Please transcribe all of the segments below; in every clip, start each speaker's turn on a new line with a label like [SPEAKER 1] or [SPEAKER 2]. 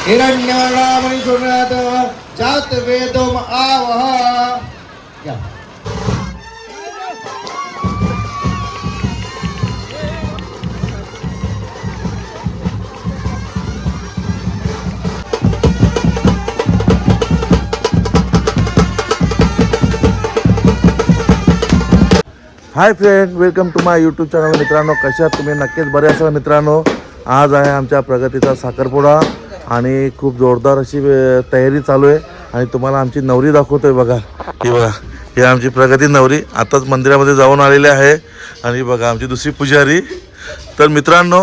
[SPEAKER 1] हिरण्यवर्णामणि सुरनाथ जात वेदोम आवह.
[SPEAKER 2] Hi friend, welcome to my YouTube channel. मित्रांनो, कशा आहात तुम्ही? नक्कीच बरे असाल. मित्रांनो, आज आहे आमच्या प्रगतीचा साखरपुडा आणि खूप जोरदार अशी तयारी चालू आहे. आणि तुम्हाला आमची नवरी दाखवतोय. बघा, ही बघा, ही आमची प्रगती नवरी आताच मंदिरामध्ये जाऊन आलेली आहे. आणि बघा आमची दुसरी पुजारी. तर मित्रांनो,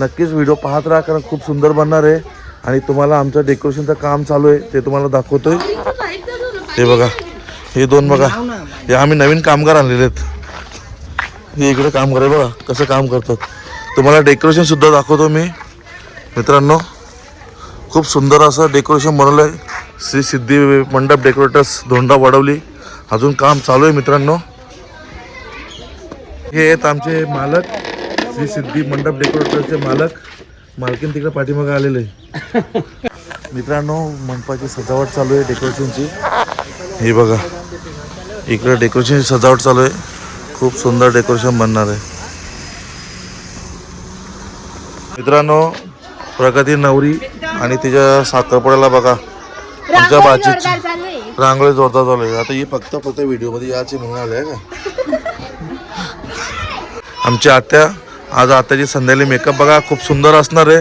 [SPEAKER 2] नक्कीच व्हिडिओ पाहत राहा, कारण खूप सुंदर बनणार आहे. आणि तुम्हाला आमचं डेकोरेशनचं काम चालू आहे ते तुम्हाला दाखवतोय. हे बघा, हे दोन बघा, हे आम्ही नवीन कामगार आणलेले आहेत. हे इकडे कामगार आहे बघा कसं काम करतात. तुम्हाला डेकोरेशन सुद्धा दाखवतो मी. मित्रांनो, खूप सुंदर असं डेकोरेशन बनवलं आहे. श्री सिद्धी मंडप डेकोरेटर्स धोंडा वाढवली. अजून काम चालू आहे. मित्रांनो, हे आहेत आमचे मालक, श्री सिद्धी मंडप डेकोरेटरचे मालकीन तिकडे पाठीमागे आलेले. मित्रांनो, मंडपाची सजावट चालू आहे डेकोरेशनची. हे बघा, इकडे डेकोरेशनची सजावट चालू आहे. खूप सुंदर डेकोरेशन बनणार आहे. मित्रांनो, प्रगती नवरी आणि तिच्या साखरपुड्याला बघा आमच्या बाजीची रांगोळी जोरदार चालू आहे. आता ही फक्त व्हिडिओमध्ये याची म्हणून आले आहे का. आमची आत्या, आज आत्याची संध्याकाळी मेकअप बघा खूप सुंदर असणार आहे.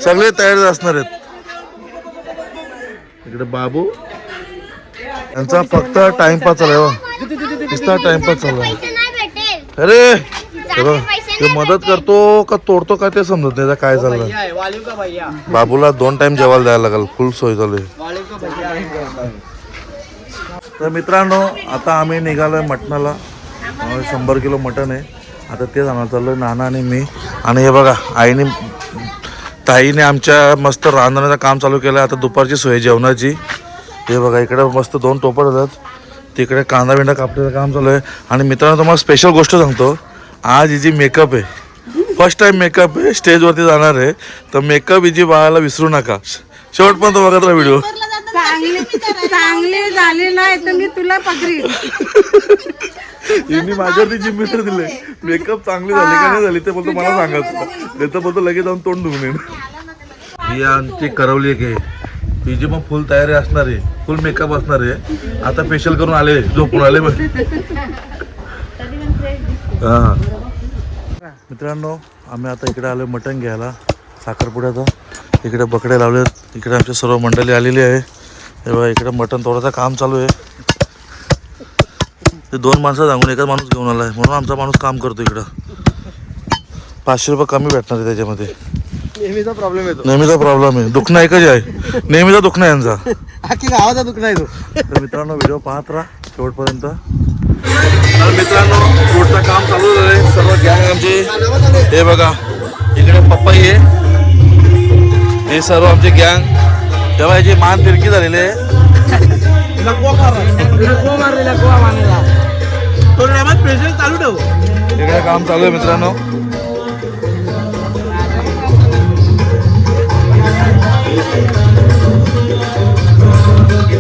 [SPEAKER 2] सगळे तयारी असणार आहेत. इकडे बाबू, यांचा फक्त टाइमपास चालू आहे. नुसता टाइमपास चालू आहे. अरे ते मदत करतो का तोडतो का ते समजत नाही काय चाललं. बाबूला 2 टाइम जेवायला द्यायला लागेल. फुल सोय चालू आहे. तर मित्रांनो, आता आम्ही निघालोय मटणाला. 100 किलो मटण आहे. आता ते जाणार चाललोय नाना आणि मी. आणि हे बघा, ताईने आमच्या मस्त रांधण्याचं काम चालू केलं. आता दुपारची सोय जेवणाची. हे बघा, इकडे मस्त 2 टोपट होतात. तिकडे कांदा बिंदा कापण्याचं काम चालू आहे. आणि मित्रांनो, तुम्हाला स्पेशल गोष्ट सांगतो. आज हिची मेकअप आहे. फर्स्ट टाइम मेकअप आहे. स्टेजवरती जाणार आहे. तर मेकअप हिची बघायला विसरू नका. शेवटपर्यंत बघत राहा व्हिडिओ.
[SPEAKER 3] चांगले झाले नाही तर मी तुला पकडी.
[SPEAKER 2] हिने माझ्यावरती जिम्मेदारी दिले. मेकअप चांगली झाली का नाही झाली ते बोलतो मला सांगायचं. नाही तर बोलतो लगेच जाऊन तोंड धुवून येईल. ही आमची करवली आहे. हिची मग फुल तयारी असणार आहे. फुल मेकअप असणार आहे. आता फेशियल करून आले, झोपून आले. हां मित्रांनो, आम्ही आता इकडे आलो मटण घ्यायला साखरपुड्याचा. इकडे बकडे लावलेत. इकडे आमची सर्व मंडळी आलेली आहे. तेव्हा इकडे मटण तोडायचं काम चालू आहे. ते 2 माणसं सांगून एकच माणूस घेऊन आला आहे, म्हणून आमचा माणूस काम करतो. इकडं 500 रुपये कमी भेटणार आहे त्याच्यामध्ये.
[SPEAKER 1] नेहमीचा प्रॉब्लेम येतो.
[SPEAKER 2] नेहमीचा प्रॉब्लेम आहे. दुखणं एकच आहे. नेहमीचा दुखणं आहे यांचा.
[SPEAKER 1] गावाचा दुःख नाही तो.
[SPEAKER 2] तर मित्रांनो, व्हिडिओ पाहत राहा शेवटपर्यंत. तर मित्रांनो, रोडचं काम चालू आहे. सर्व गँग आमची. हे बघा, इकडे पप्पाई आहे. हे सर्व आमचे गँग. तेव्हा याची मान तिरकी झालेली आहे.
[SPEAKER 1] चालू ठेव.
[SPEAKER 2] इकडे काम चालू आहे मित्रांनो.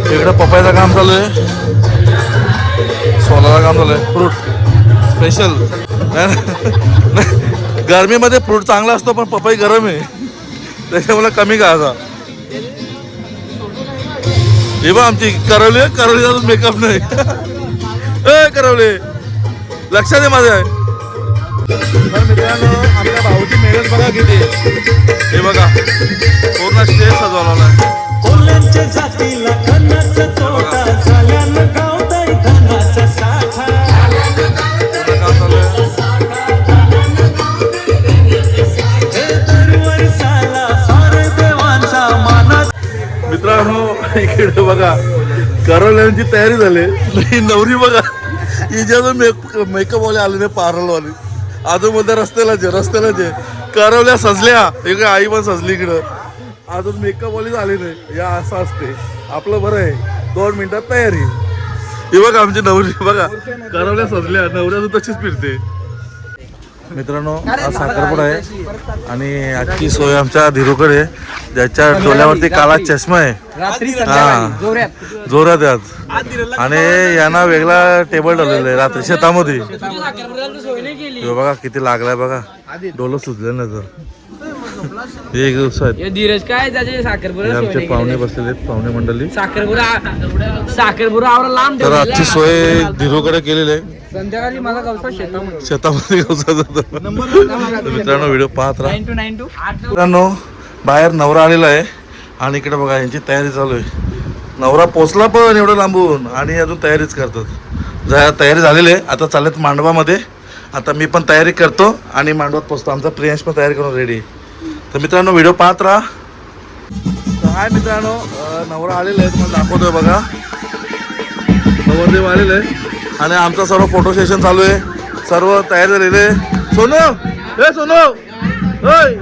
[SPEAKER 2] इकडे पपईचं काम चालू आहे. सोलाचं काम चालू आहे. Fruit special. गरमीमध्ये फ्रूट चांगला असतो, पण पपई गरम आहे त्याच्यामुळे कमी खायचा. हे बघ, आमची करवली अजून मेकअप नाही. करवले, लक्षात आहे माझ्या. तर मित्रांनो, आपल्या भाऊची मेहनत बघा किती. हे बघा, पूर्ण स्टेज सजवला आहे. मित्रांनो, इकडे बघा करवल्यांची तयारी झाली. नवरी बघा, हिचे अजून मेकअप वाले आले नाही, पार्लरवाले. अजून बोलते रस्त्याला जे करवल्या सजल्या. इकडे आई पण सजली. इकडं अजून मेकअप वाली झाली नाही. या असं असते आपलं. बरं आहे, 2 मिनिटात तयारी. ही बघा आमची नवरी बघा, करवल्या सजल्या. नवऱ्या तशीच फिरते. मित्रांनो हा साखरपुडा आहे आणि आजची सोय आमच्या धीरूकडे आहे, ज्याच्या डोळ्यावरती काळा चष्मा आहे. हा जोरात आहे आज. आणि यांना वेगळा टेबल ठेवलेला आहे रात्री शेतामध्ये. हे बघा किती लागलाय बघा, डोलं सुचलं ना तर. हे एक दिवस आहेत
[SPEAKER 4] धीरज काय त्याचे साखरपुरा
[SPEAKER 2] आमचे पाहुणे बसलेले आहेत, पाहुणे मंडळी.
[SPEAKER 4] साखरपुरा लांब
[SPEAKER 2] तर आजची सोय धीरूकडे केलेली आहे.
[SPEAKER 4] संध्याकाळी मला गवसा
[SPEAKER 2] शेतामध्ये गवसा जातो. तर मित्रांनो व्हिडिओ पाहत राहा.
[SPEAKER 4] 9 to 8
[SPEAKER 2] मित्रांनो बाहेर नवरा आलेला आहे आणि इकडे बघा यांची तयारी चालू आहे. नवरा पोचला पण एवढं लांबून आणि अजून तयारीच करतात. तयारी झालेली आहे, आता चालत मांडवामध्ये. आता मी पण तयारी करतो आणि मांडवात पोचतो. आमचा प्रियांश पण तयारी करून रेडी आहे. तर मित्रांनो व्हिडिओ पाहत राहा. तर हाय मित्रांनो, नवरा आलेला आहे, तुम्हाला दाखवतोय बघा. नवरदेव आलेलं आहे आणि आमचं सर्व फोटो सेशन चालू आहे. सर्व तयारी झालेली आहे. सोनू हे सोनू होय,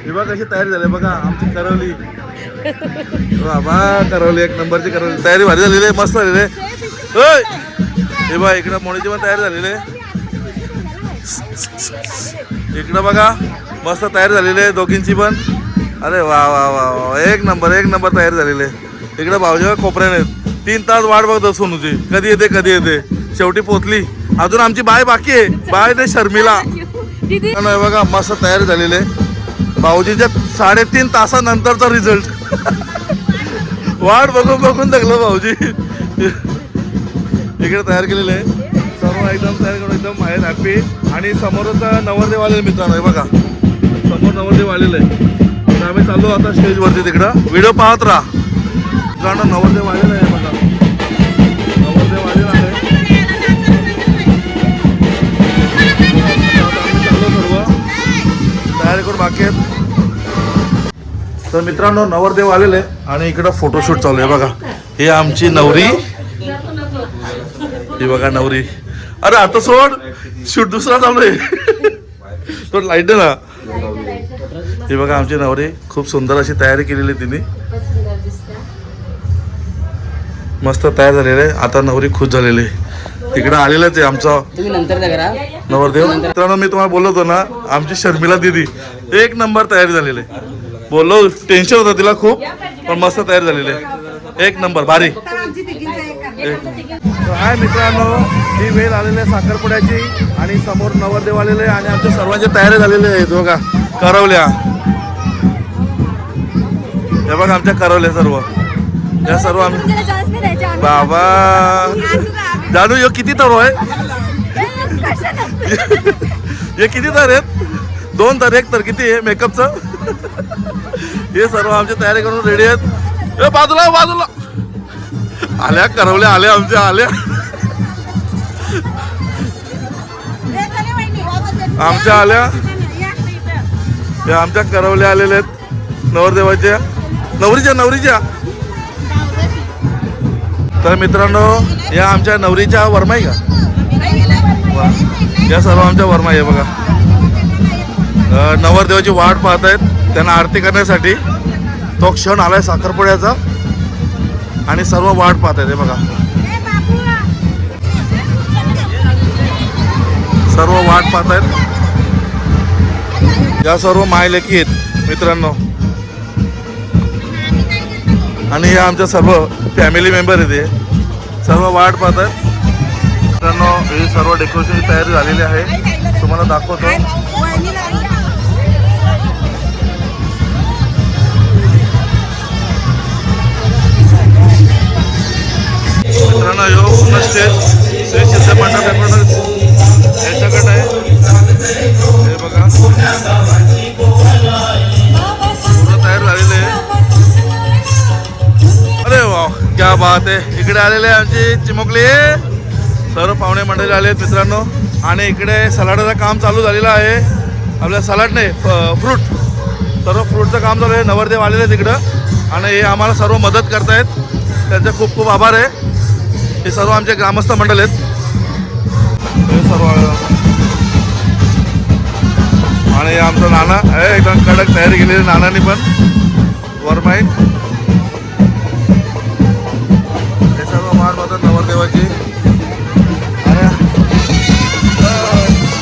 [SPEAKER 2] हे बघा कशी तयारी झाली बघा आमची करवली. बाबा करवली एक नंबरची करवली. तयारी भारी झालेली आहे, मस्त झालेली आहे. होय हे बघा इकडं मोणीची पण तयारी झालेली आहे. इकडं बघा मस्त तयारी झालेली आहे दोघींची पण. अरे वा वा वा वा, एक नंबर तयारी झालेली आहे. इकडं भाऊजी कोपऱ्याने 3 तास वाट बघतो सोनूची, कधी येते. शेवटी पोचली. अजून आमची बाय बाकी आहे, बाय ते शर्मिला. नाही बघा मस्त तयारी झालेली आहे. भाऊजीच्या 3.5 तासानंतरचा रिझल्ट. वाट बघून थकलो भाऊजी. इकडे तयार केलेलं आहे सर्व एकदम तयार करून एकदम आहेत हॅपी. आणि समोरच नवरदेव आलेले मित्रांनो, हे बघा समोर नवरदेव आलेलं आहे. तर आम्ही चाललो आता स्टेजवरती तिकडं. व्हिडिओ पाहत राहा. मित्रांनो नवरदेव आलेला आहे बघा, नवरदेव आलेला आहे. आम्ही चाललो सर्व तयारी करून बाकी आहेत. तर मित्रांनो नवरदेव आलेले आणि इकडं फोटोशूट चालू आहे बघा. ही आमची नवरी, ही बघा नवरी. अरे आता सोड, शूट दुसरा चालू आहे. तो लाईट ना. ही बघा आमची नवरी, खूप सुंदर अशी तयारी केलेली तिने, मस्त तयार झालेली आहे. आता नवरी खुश झालेली आहे. तिकडं आलेलंच आहे आमचा नवरदेव. मित्रांनो मी तुम्हाला बोललो होतो ना, आमची शर्मिला दिदी एक नंबर तयारी झालेली आहे. बोललो टेन्शन होतं तिला खूप, पण मस्त तयारी झालेली आहे. एक नंबर भारी. हाय मित्रांनो, ही वेळ आलेली आहे साखरपुड्याची आणि समोर नवरदेव आलेले आहे आणि आमच्या सर्वांची तयारी झालेली आहे. बघा करवल्या, हे बघा आमच्या करवल्या सर्व. या सर्व आम्ही बाबा जानू यो किती तर आहे. हे किती तर आहेत, 2 तर 1 तर किती आहे मेकअपचं. हे सर्व आमची तयारी करून रेडी आहेत. ए बाजूला आल्या करवल्या, आल्या आमच्या आल्या. आमच्या आल्या, हे आमच्या करवल्या आलेल्या आहेत नवरदेवाच्या, नवरीच्या. तर मित्रांनो या आमच्या नवरीच्या वरमाई का, या सर्व आमच्या वरमाई आहे बघा. नवरदेवाची वाट पाहत आहेत त्यांना आरती करण्यासाठी. तो क्षण आलाय साखरपुड्याचा आणि सर्व वाट पाहत आहेत. हे बघा सर्व वाट पाहत आहेत. या सर्व मायलेकी आहेत मित्रांनो आणि या आमच्या सर्व फॅमिली मेंबर आहेत. हे सर्व वाट पाहत आहेत मित्रांनो. ही सर्व डेकोरेशनची तयारी झालेली आहे, तुम्हाला दाखवतो. मित्रांनो यो पूर्ण स्टेज श्री सिद्ध मंडप याच्याकडे आहे. हे बघा पूर्ण तयार झालेले आहे. अरे वा क्या बात आहे. इकडे आलेले आमची चिमुकली सर्व पाहुणे मंडळी आले आहेत मित्रांनो. आणि इकडे सलाडाचं काम चालू झालेलं आहे. आपल्या सलाड नाही फ्रूट, सर्व फ्रूटचं काम चालू आहे. नवरदेव आलेले आहेत तिकडं आणि हे आम्हाला सर्व मदत करतायत, त्यांचे खूप खूप आभार आहे. हे सर्व आमचे ग्रामस्थ मंडळ आहेत. हे सर्व आणि आमचा नाना आहे, एकदम कडक तयारी केलेली नानांनी पण वरमाई. हे सर्व वाट पाहतात नवरदेवाची.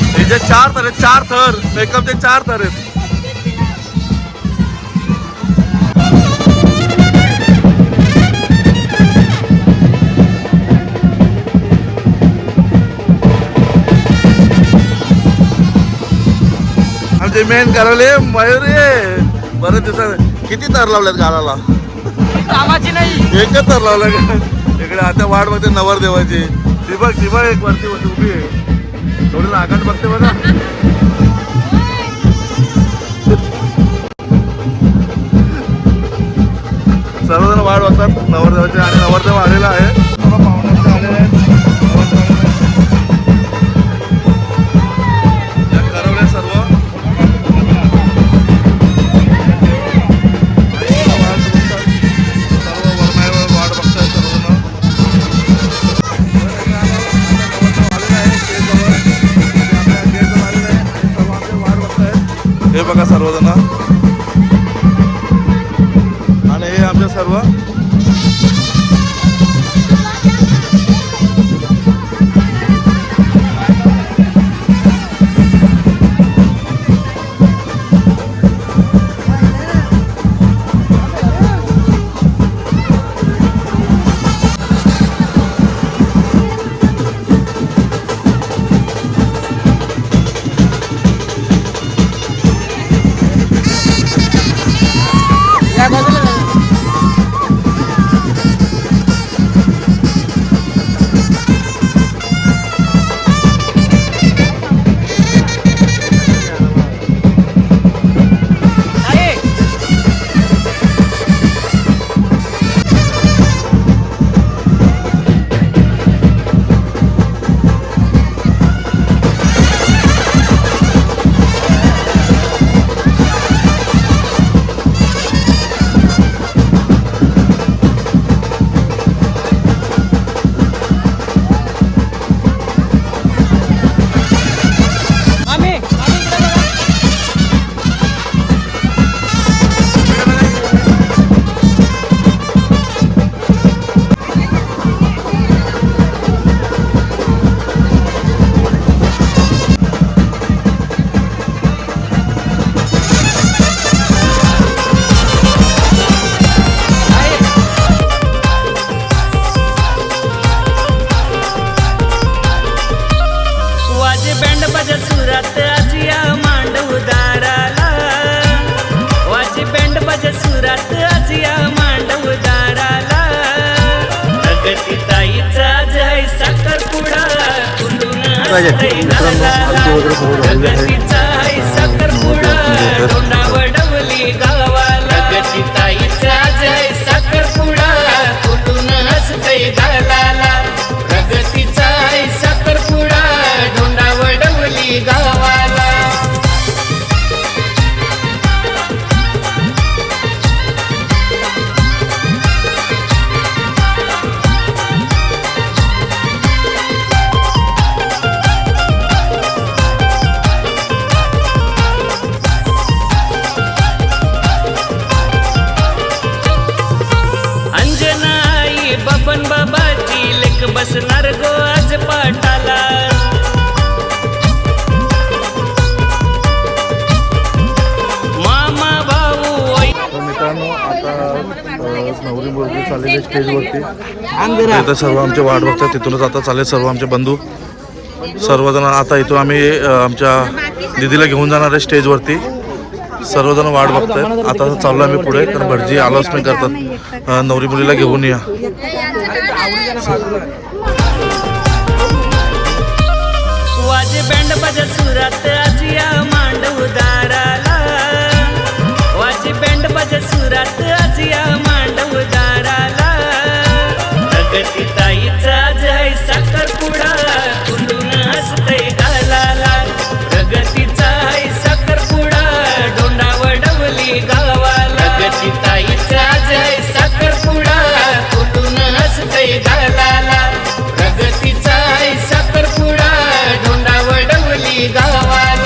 [SPEAKER 2] ही जे 4 थर आहेत, 4 थर मेकअपचे 4 थर आहेत. आमचे मेन करायले मयूर रे. बरेच दिवसात किती तर लावल्यात गालाला?
[SPEAKER 4] कामाची नाही.
[SPEAKER 2] एकच तर लावलं का? इकडे आता वाट बघते नवर देवाची. दिबक एक वरती उभी आहे. थोडी लागाट बघते बघा. सर्वजण वाट बघतात नवरदेवाची आणि नवरदेव आलेला आहे. पाहुण्यांचे आलेले आहेत. करवले सर्व हे बघा सर्वजण आणि हे आमच्या सर्व
[SPEAKER 5] बसणार गो आज पाठाला. मामा भाऊ
[SPEAKER 2] मित्रांनो आता नवरी मुलगी चाललेली स्टेजवरती. इथं सर्व आमचे वाट बघतात. तिथूनच आता चालेल सर्व आमचे बंधू सर्वजण. आता इथून आम्ही आमच्या दीदीला घेऊन जाणार आहे स्टेजवरती. सर्वजण वाट बघतायत. आता चाललो आम्ही पुढे तर भटजी अनाउन्समेंट करतात नवरी मुलीला घेऊन या.
[SPEAKER 5] वाजे बँड बाजा सुरात आजिया मांडव दाराला. वाजे बँड बाजा सुरात आजिया मांडव दाराला. प्रगती ताईचा जय साखरपुडा कुंडून हसतय गालाला. प्रगतीचा साखरपुडा डोंडा वडवली गावाला. प्रगती ताईचा जय साखरपुडा कुंडून हसतय गालाला. प्रगतीचा साखरपुडा डोंडा वडवली गावाला.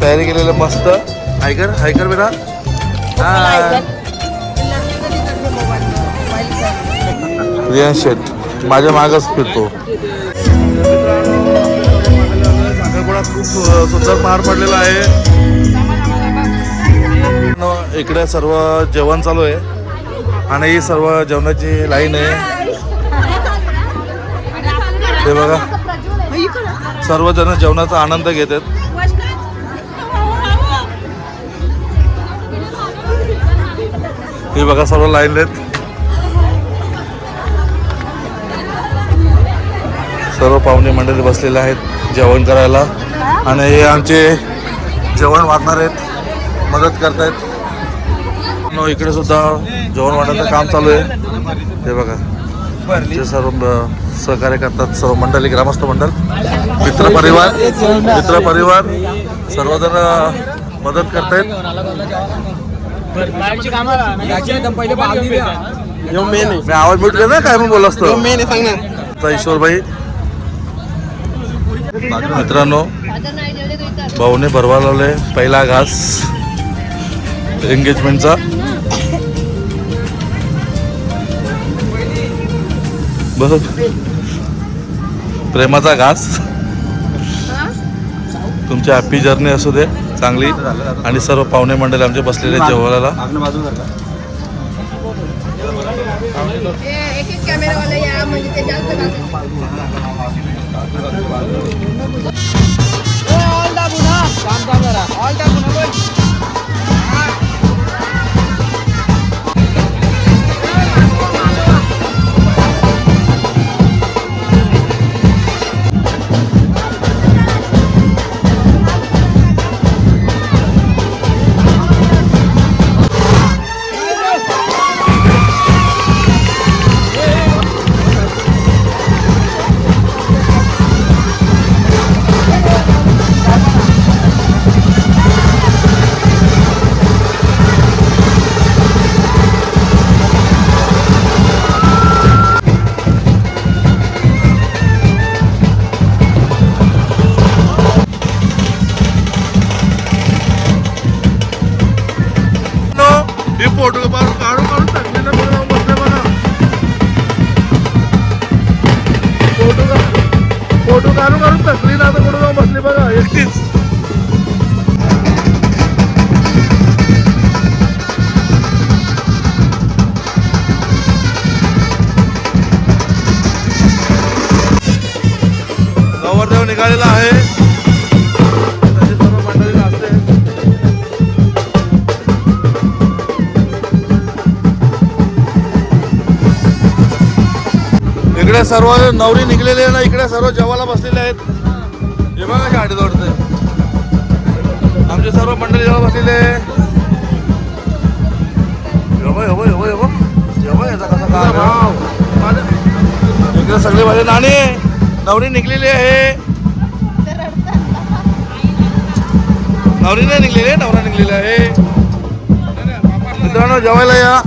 [SPEAKER 2] तयारी केलेलं मस्त. हायकर हायकर बेटा. हा. रियान शेट माझ्या मागच फिरतो. साखरपुडा खूप सुंदर पार पडलेला आहे. इकडे सर्व जेवण चालू आहे आणि ही सर्व जेवणाची लाईन आहे. ते बघा सर्वजण जेवणाचा आनंद घेतात. हे बघा सर्व लाईन आहेत. सर्व पाहुणे मंडळी बसलेले आहेत जेवण करायला आणि हे आमचे जेवण वाढणार आहेत, मदत करतायत. इकडे सुद्धा जेवण वाढण्याचं काम चालू आहे. हे बघा ते सर्व सहकार्य करतात, सर्व मंडळी, ग्रामस्थ मंडळ, मित्रपरिवार सर्वजण मदत करतायत. मी आवाज भेटले ना काय म्हणून बोलला असतो. ईश्वरबाई मित्रांनो भाऊने भरवा लावले पहिला घास एंगेजमेंटचा. बस प्रेमाचा घास. तुमची हॅपी जर्नी असू दे चांगली. आणि सर्व पाहुणे मंडळी आमचे बसलेले जेवायला. फोटो काढून टाकले ना बघा, बसले बघा. फोटो काढून टाकली ना आता कुठं जाऊन बसली बघा एकटीच. नवरदेव निघालेला आहे. त्याची सर्व मंडळी असते. इकडे सर्व नवरी निघलेले आहे ना, इकडे सर्व जेवायला बसलेले आहेत. हे बघा गाडी दौडते. आमचे सर्व मंडळी जेव्हा बसलेले इकडे सगळे माझे नाणे. नवरी निघलेली आहे. नवरी नाही निघलेली आहे, नवरा निघलेला आहे. मित्रांनो जेवायला या.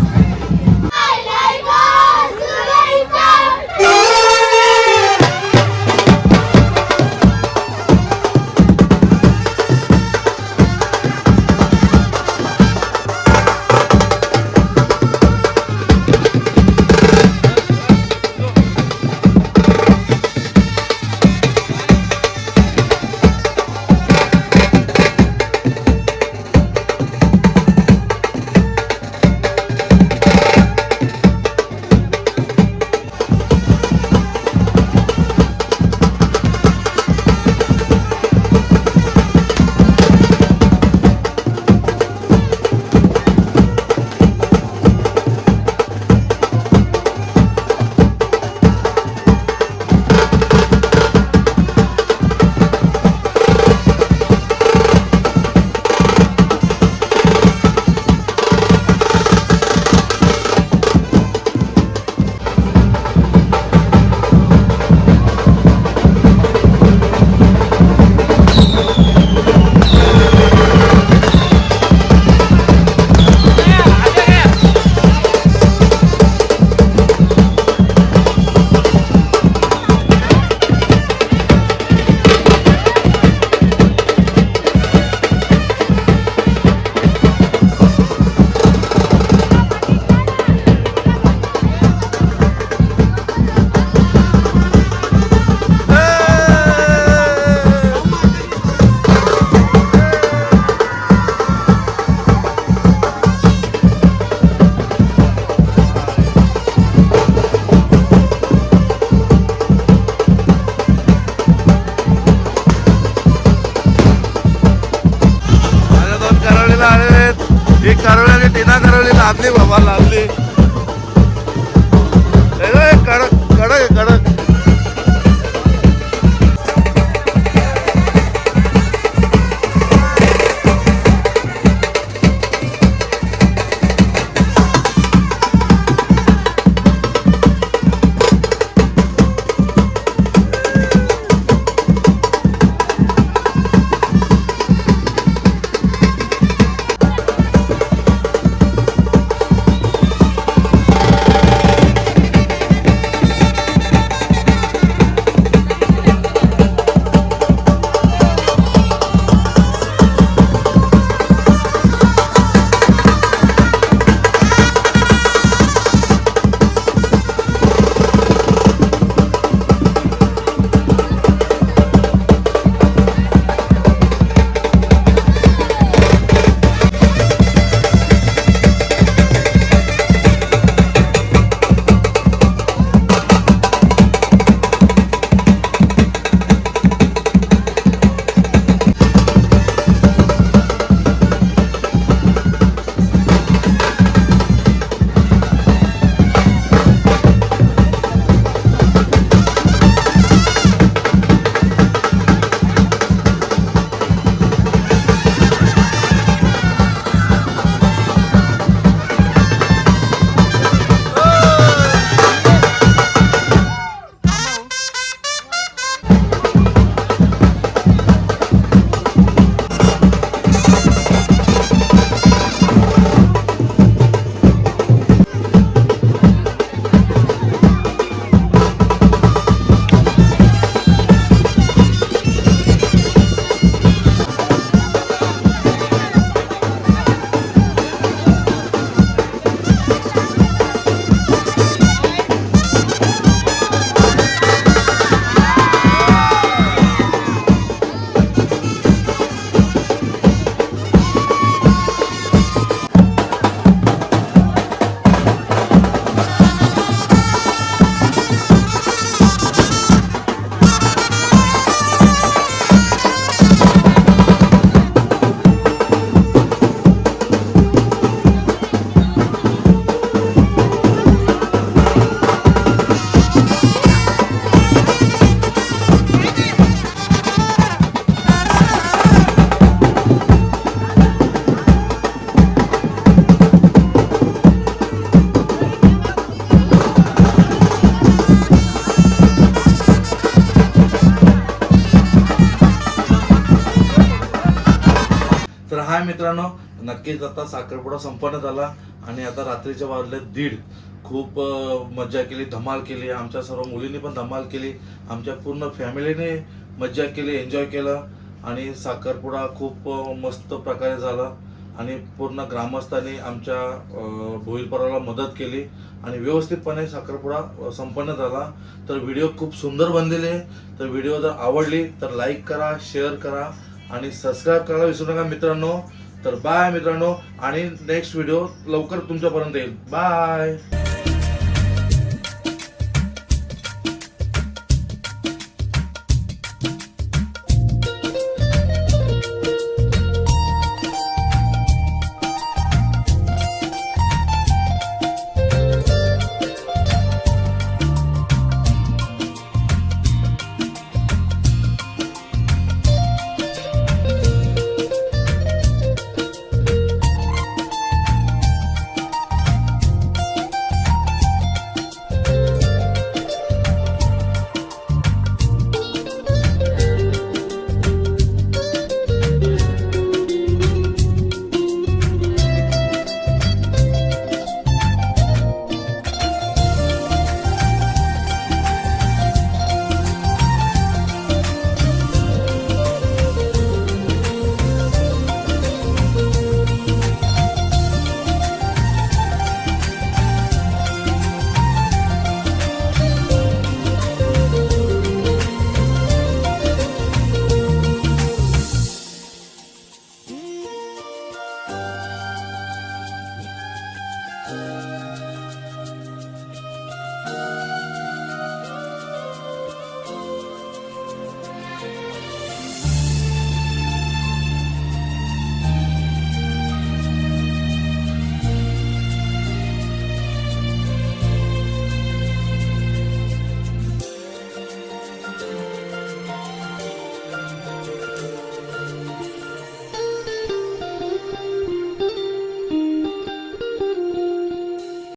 [SPEAKER 2] एक कारवली टीना कारवली लादली बाबा लादली कडक कडक कडक हाय मित्रांनो, नक्कीच आता साखरपुडा संपन्न झाला आणि आता रात्रीच्या वाजले 1:30. खूप मज्जा केली, धमाल केली. आमच्या सर्व मुलींनी पण धमाल केली, आमच्या पूर्ण फॅमिलीने मज्जा केली, एन्जॉय केलं आणि साखरपुडा खूप मस्त प्रकारे झाला आणि पूर्ण ग्रामस्थांनी आमच्या भोईलपराला मदत केली आणि व्यवस्थितपणे साखरपुडा संपन्न झाला. तर व्हिडिओ खूप सुंदर बनलेले आहे. तर व्हिडिओ जर आवडली तर लाईक करा, शेअर करा आणि सबस्क्राईब करायला विसरू नका मित्रांनो. तर बाय मित्रांनो, आणि नेक्स्ट व्हिडिओ लवकर तुमच्यापर्यंत येईल. बाय.